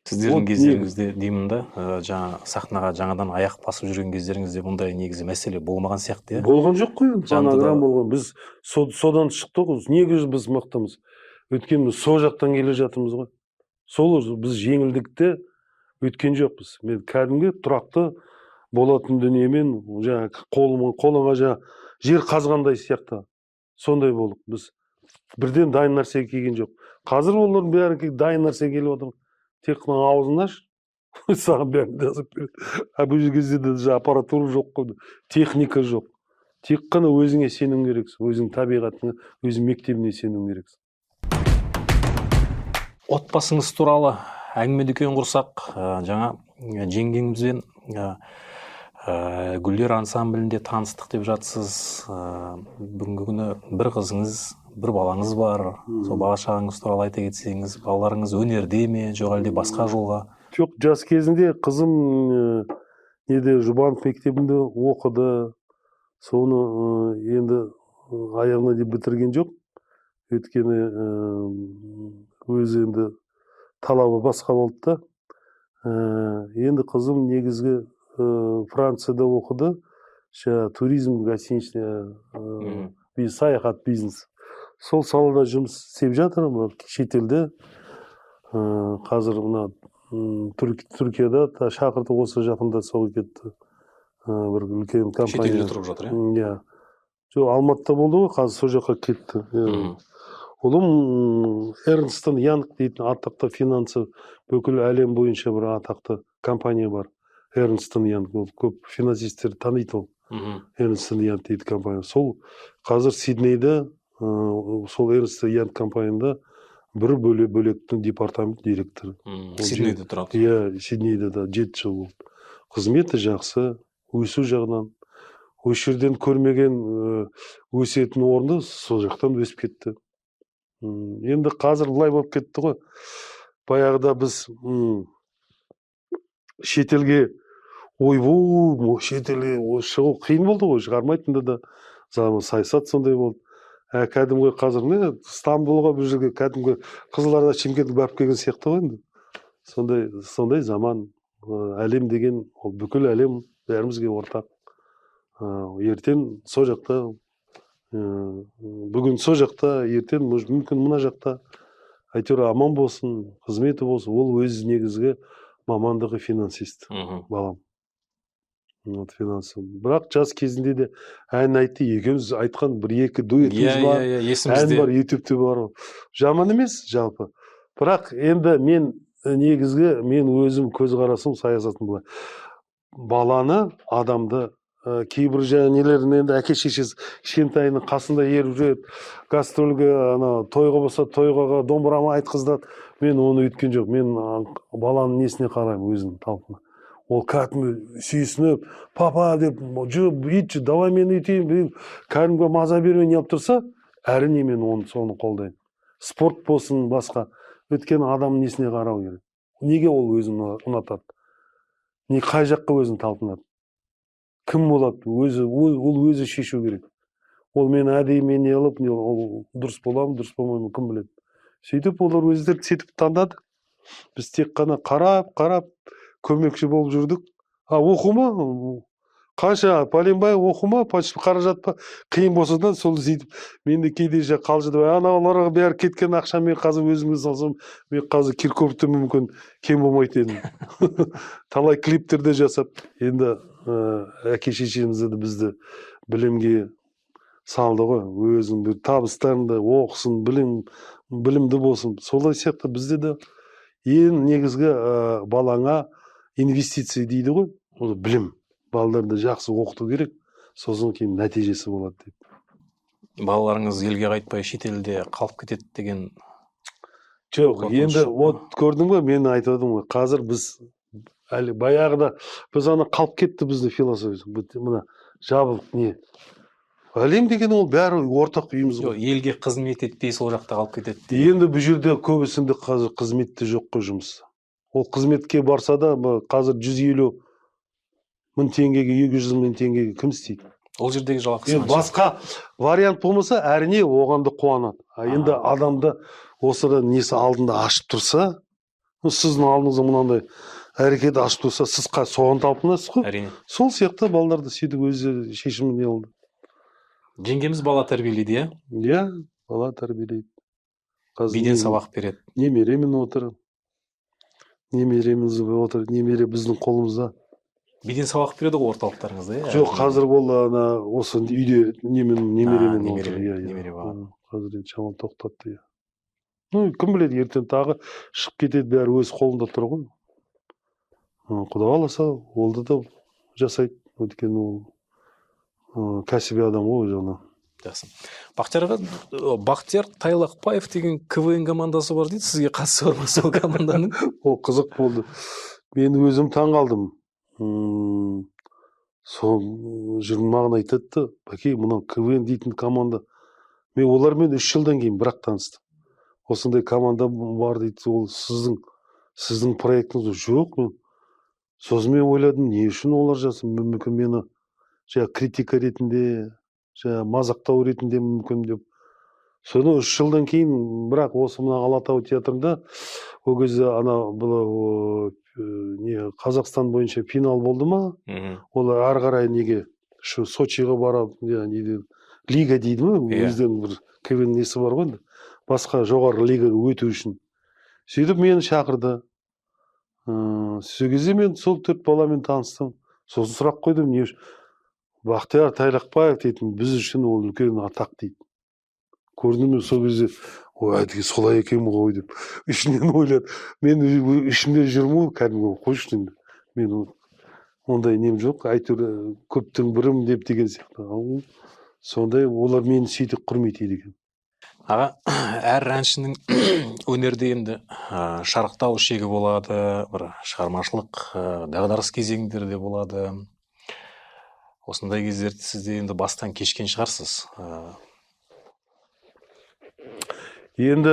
Сіздердің кездеріңізде деймін да, жаңа сахнаға жаңадан аяқ басып жүрген кездеріңізде бұндай негізі мәселе болмаған сияқты, иә? Болған жоқ қой, фонограмм болған. Біз содан шықтық, негізі біз мықтымыз. Өйткені сол жақтан келе жатырмыз ғой. Сол біз жеңілдікті өткен жоқпыз. Мен кәдімгі тұрақты болатын дүниемен жаңағы қолыңа жаңағы жер қазғандай сияқты сондай болдық. Біз бірден дайын нәрсе келген жоқ. Қазір олардың бәрі дайын нәрсе келіп отыр. Тек қана аузын аш, саған бәрін жазып береді. Бұл кезде де аппаратура жоқ қой, техника жоқ. Тек қана өзіңе сенуің керексің, өзің табиғатыңа, өзің мектебіне сенуің керексің. Отбасыңыз туралы әңгіме дүкен құрсақ, жаңа жеңгеңізбен Гүлдер ансамблінде таныстық деп жатсыз. Бүгінгі күні бір қызыңыз, бір балаңыз бар. Сол бала шағаңыз туралы айта кетсеңіз, балаларыңыз өнерде ме, жоқ әлде басқа жолға? Жоқ, жас кезінде қызым Жұбанов мектебінде оқыды. Соны енді аяғына деп бітірген жоқ. Өйткені өзі енді талабы басқа болды да. Енді қызым негізгі Францияда оқыды. Туризм, гостиничный, саяхат бизнес. Сол салада жұмыс істеп жатыр. Шетелде қазір мына Түркияда шақыртып, осы жақында сол кетті. Бір үлкен компания. Шетелде тұрып жатыр, иә? Жоқ, Алматыда болды ғой, қазір сол жаққа кетті. Ұлым Эрнст энд Янг дейтін атақты финансы бүкіл әлем бойынша бір атақты компания бар. Эрнст энд Янг, көп финансистер таниды ол. Эрнст энд Янг дейді компания. Сол қазір Сиднейде, сол Эрнст энд Янг компанияда бір бөлектің департамент директоры. Сиднейде тұрады? Иә, Сиднейде 7 жыл болды. Қызметі жақсы, өсу жағынан. Осы жерден көрмеген өсетін орынды сол жақтан өсіп кетті. Енді қазір былай болып кетті ғой. Баяғыда біз шетелге шетелге шығу қиын болды ғой, шығармайтынды да. Саясат сондай болды. Кәдімгі қазір Стамбулға бір жерге кәдімгі Қызылорда, Шымкентке барып келген сияқты ғой енді. Сондай заман. Әлем деген, ол бүкіл әлем бәрімізге ортақ. Ертең со жақта, бүгін со жақта, ертең мүмкін мына жақта. Әйтеуір аман болсын, қызметі болсын. Ол өз негізгі мамандығы финансист, балам. Бірақ жас кезінде де ән айтты, екеуміз айтқан бір-екі дуэтіміз бар. Ән бар, ютубте бар. Жаман емес жалпы. Бірақ енді мен негізгі, мен өзім көзқарасым, саясатым былай. Баланы, адамды, кейбір нелерін енді әке-шешесі кішкентайының қасында еріп жүреді, гастрольге, тойға болса тойға домбырама айтқызады. Мен оны өйткен жоқ. Мен баланың несіне қараймын, өзінің талпына. Ол кәдімгі сүйсініп, папа деп, бүйтші, давай мен өйтейін, кәдімгі маза бермей неғып тұрса, әрине мен соны қолдаймын. Спорт болсын, басқа. Өйткені адам несіне қарау керек. Неге ол өзін ұнатады? Қай жаққа өзін талпынады? Кім болады? Ол өзі шешу керек. Ол мен әдейі не алып, дұрыс боламын, дұрыс болмаймын, кім біледі. Сөйтіп олар өздері сөйтіп таңдады. Біз тек қана қарап, көмекші болып жүрдік. Оқума? Қанша, пәленбай оқума, қаражат па? Қиын болса да сол сөйтіп. Мен де кейде қалжыдып, аналарға бәрі кеткен ақша мен қазір өзіміз алсам, мен қазір Киркоровты мүмкін кем болмайтын едім. Талай клиптерде жасап, енді әке-шешемізді бізді білімге салды ғой. Өзің бір табыстарында оқысын, білімді болсын. Солай сияқты бізде де ең негізгі балаңа инвестиция дейді ғой, ол білім. балдарды жақсы оқыту керек, сосын кейін нәтижесі болады деп. Балаларыңыз елге қайтпай шетелде қалып кетеді деген Жоқ, қорқыныш енді жоқ па? вот көрдің бе, мен айтып отырмын ғой, қазір біз әлі баяғыда біз ана қалып кетті бізді философия, мына жабылып не. Әлем деген ол бәрі ортақ үйіміз Жоқ, ғой. елге қызмет етпей сол жақта қалып кетеді деген. Енді бұл жерде көбісінде қазір қызметте жоқ қой жұмыс. Ол қызметке барса да қазір 150 мың теңгеге, 200 мың теңгеге кім істейді? Ол жердегі жалақысы Енді қанша? басқа вариант болмаса, әрине оған да қуанады. Енді адамды осыдан несі алдында ашып тұрса, сіздің алдыңызда мынандай әрекет ашып тұрса, сіз соған талпынасыз ғой. Әрине. Сол сияқты балаларды сөйтіп өзі шешімін не алды. Жеңгеміз бала тәрбиелейді, иә? Иә, бала тәрбиелейді. Биден сабақ береді. Немеремен отыр. Немереміз отыр. Немере біздің қолымызда. Биден сабақ береді ғой орталықтарыңызда, иә? Жоқ, қазір ол ана осы үйде немеремен немере, отыр. Иә, немере бар. Қазір енді шамалы тоқтатты, иә. Ну, кім біледі, ертең тағы шығып кетеді, бәрі өз қолында тұр ғой. Құда қаласа, олды да жасайды. Өйткені ол кәсіби адам ғой жаңа. Жақсы. Бақтияр Тайлақбаев деген КВН командасы бар дейді. Сізге қатысы бар ма сол команданың? Ол қызық болды. Мен өзім таң қалдым. Сол жүрген маған айтады, бәке, мынау КВН дейтін команда. Мен олармен 3 жылдан кейін бірақ таныстым. Осындай команда бар дейді, ол сіздің проектіңіз. Жоқ, мен сосын мен ойладым, не үшін олар жасын, мүмкін мені критика ретінде, мазақтау ретінде мүмкін деп. Соны 3 жылдан кейін, бірақ осы мына Алатау театрында ол кезде Қазақстан бойынша финал болды ма? Олар ары қарай неге Сочиға барады, лига дейді ме? Өздерінің бір КВН несі бар ғой, басқа жоғары лигаға өту үшін. Сөйтіп мені шақырды. Сол кезде мен сол 4 баламен таныстым. Сосын сұрақ қойдым, не үшін? Бақтияр Тайлақбаев дейтін, біз үшін ол үлкен атақ дейді. Көрдім мен сол кезде, әдеге солай екен ғой деп, ішінен ойлады. Мен ішімде жүрмін, кәдімгі қойшы енді. Мен ондай нем жоқ, әйтеуір көптің бірім деп деген сияқты. Сондай олар мені сөйтіп құрметтейді екен. Аға, әр әншінің өнерде енді шарықтау шегі болады, бір шығармашылық дағдарыс кезеңдері де болады. Осындай кездерді сізде енді бастан кешкен шығарсыз. Енді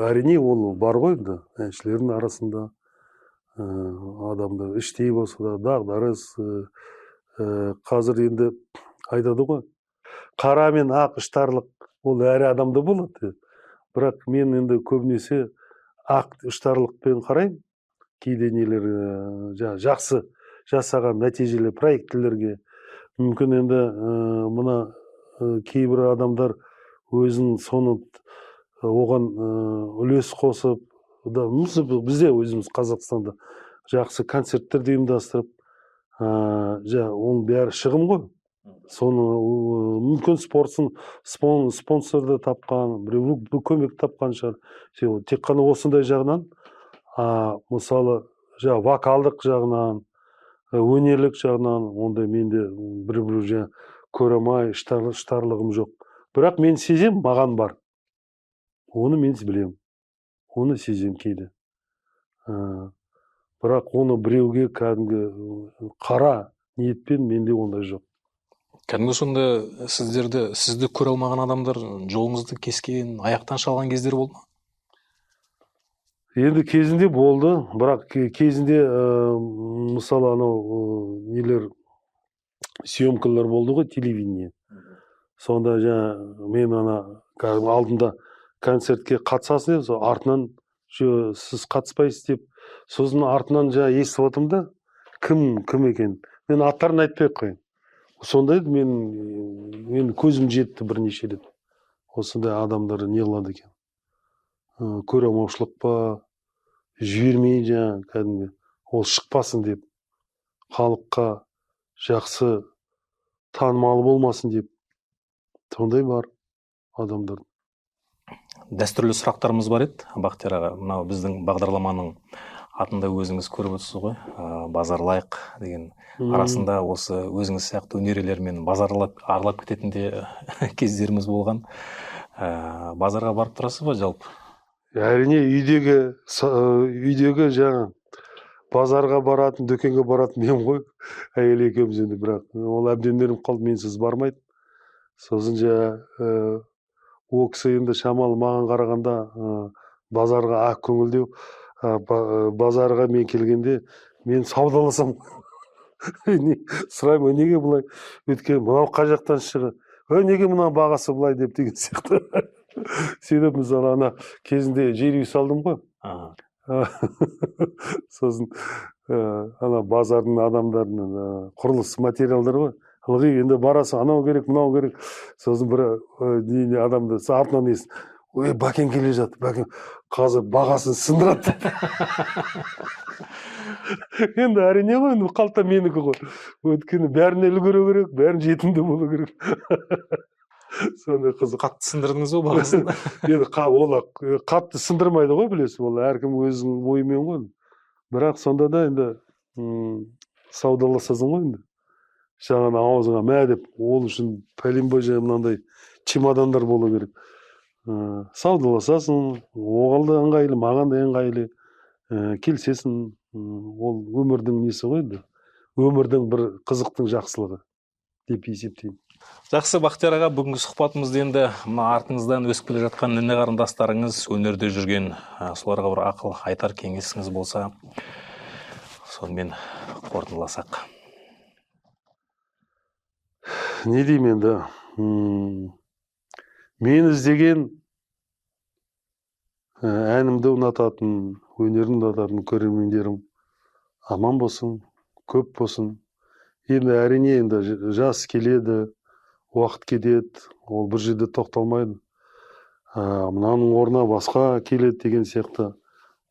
әрине ол бар ғой, әншілердің арасында адамдар іштей болса да дағдарыс. Қазір енді айтады ғой, қара мен ақ іштарлық ол әр адамда болады. Бірақ мен енді көбінесе ақ іштарлықпен қараймын. Кейде нелер жақсы жасаған нәтижелі проектілерге. Мүмкін енді мына кейбір адамдар өзін соны оған үлес қосып, бізде өзіміз Қазақстанда жақсы концерттерді ұйымдастырып, оның бәрі шығым ғой. Соны мүмкін спонсорды тапқан, біреу көмек тапқан шығар. Тек қана осындай жағынан, мысалы, вокалдық жағынан, өнерлік жағынан, онда менде бір көре алмай, іштарлығым жоқ. Бірақ мен сезем, маған бар. Оны мен білем. Оны сезем кейде. Бірақ оны біреуге кәдімгі қара ниетпен менде ондай жоқ. Кәдімгі сонда сізді көре алмаған адамдар жолыңызды кескен, аяқтан шалған кездер болды ма? Енді кезінде болды, бірақ кезінде мысалы нелер съемкалар болды ғой, телевидение. Сонда мен алдында концертке қатысасың деп, артынан сіз қатыспайсыз деп, сосын артынан естіп отырмын да, кім екен. Мен аттарын айтпай қойын. Сонда мен көзім жетті бірнеше рет. Осындай адамдар не қылады екен. Көре алмаушылық па, жібермей кәдімгі ол шықпасын деп, халыққа жақсы танымал болмасын деп. Сондай бар адамдар. Дәстүрлі сұрақтарымыз бар еді, Бақтияр аға. Мынау біздің бағдарламаның атында өзіңіз көріп отырсыз ғой, базарлайық деген. Арасында осы өзіңіз сияқты өнер иелерімен базарлап аралап кететін де кездеріміз болған. Базарға барып тұрасыз ба жалпы? Әрине үйдегі жаңа базарға баратын, дүкенге баратын мен ғой, әйел екеуміз енді, бірақ ол әбден үйреніп қалды, менсіз бармайды. Сосын ол кісі енді шамалы маған қарағанда базарға ақ көңілдеу. Базарға мен келгенде мен саудаласам сұраймын, неге бұлай, өйткені мынау қай жақтан шығы, неге мына бағасы бұлай деп деген сияқты. Сөйтіп мысалы ана кезінде жер үй салдым ғой. Сосын ана базардың адамдарының құрылыс материалдары ғой. Ылғи енді барасың, анау керек, мынау керек. Сосын бір адамды артынан естін, ой, Бәкен келе жатыр, Бәкен қазір бағасын сындырады. Енді әрине ғой, енді қалта менікі ғой. Өйткені бәріне үлгеру керек, бәрін жетімді болу керек. Сондай қызық. Қатты сындырдыңыз ғой бағасын? Енді ол қатты сындырмайды ғой, білесіз, ол әркім өзінің ойымен ғой. Бірақ сонда да енді саудаласасың ғой енді. Жаңағы аузыңа мә деп, ол үшін пәленбай жаңа мынандай чемодандар болу керек. Саудаласасың, оған да ыңғайлы, маған да ыңғайлы, келсесің, ол өмірдің несі ғой енді. Өмірдің бір қызықтың жақсылығы деп есептеймін. Жақсы, Бақтияр аға, бүгінгі сұхбатымызды енді мына артыңыздан өсіп келе жатқан іні қарындастарыңыз, өнерде жүрген, соларға бір ақыл айтар кеңесіңіз болса, сонымен қорытындыласақ. Не деймін енді, мен іздеген әнімді ұнататын, өнерін ұнататын көрермендерім аман болсын, көп болсын. Енді әрине енді жас келеді, уақыт кетеді, ол бір жерде тоқталмайды. Мынаның орнына басқа келеді деген сияқты,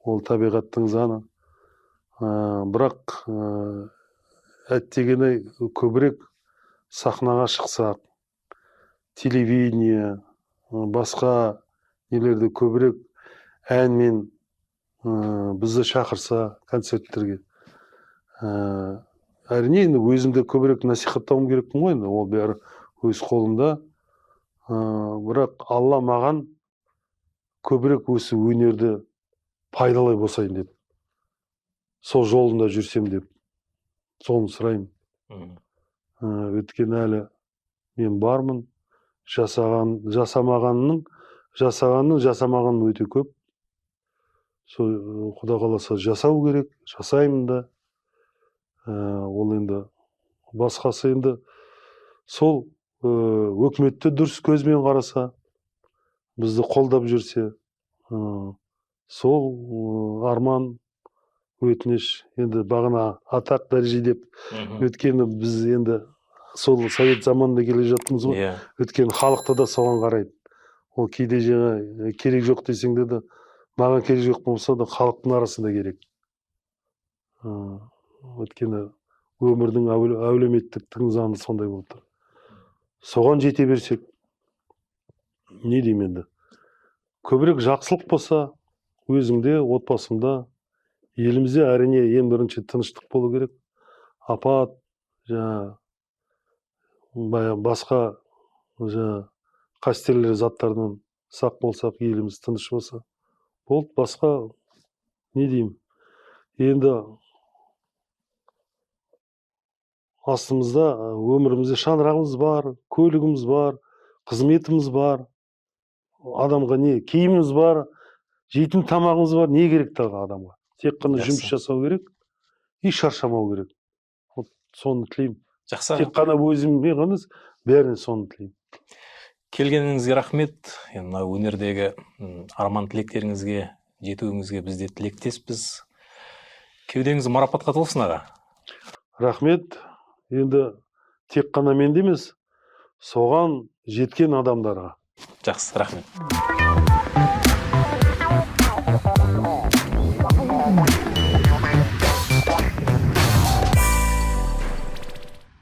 ол табиғаттың заңы. Бірақ әттегенде көбірек сахнаға шықсақ, телевидение, басқа нелерді көбірек әнмен бізді шақырса концерттерге. Әрине енді өзімді көбірек насихаттауым керекпін ғой, ол бәрі өз қолымда. Бірақ Алла маған көбірек осы өнерді пайдалай болсайын деп, сол жолында жүрсем деп, соны сұраймын. Өйткені әлі мен бармын, жасамағанның жасамағаның өте көп. Құда қаласа жасау керек, жасаймын да. Ол енді басқасы енді сол өкіметті дұрыс көзбен қараса, бізді қолдап жүрсе, сол арман, өтініш, енді бағана атақ дәреже деп, өткені біз енді сол совет заманында келе жаттымыз ғой. Өткені халықты да соған қарайды. Ол кейде жаңа керек жоқ десеңде де, маған керек жоқ болса да халықтың арасында керек. Өткені өмірдің әлеуметтіктің заңы сондай болып тұр. Соған жете берсек, не деймін енді, көбірек жақсылық болса, өзіңде, отбасыңда, елімізде әрине ең бірінші тыныштық болу керек. Апат, басқа қастерлі заттардан сақ болсақ, еліміз тыныш болса, болды. Басқа не деймін, енді астымызда өмірімізде шаңырағымыз бар, көлігіміз бар, қызметіміз бар, адамға не, киіміміз бар, жейтін тамағымыз бар, не керек тағы адамға? Тек қана жұмыс жасау керек и шаршамау керек. Соны тілеймін. Жақсы. Тек қана өзіме ғана бәріне соны тілеймін. Келгеніңізге рахмет. Мына өнердегі арман тілектеріңізге жетуіңізге біз де тілектеспіз. Кеудеңіз марапатқа толсын аға. Рахмет. Енді тек қана менде емес, соған жеткен адамдарға. Жақсы, рахмет.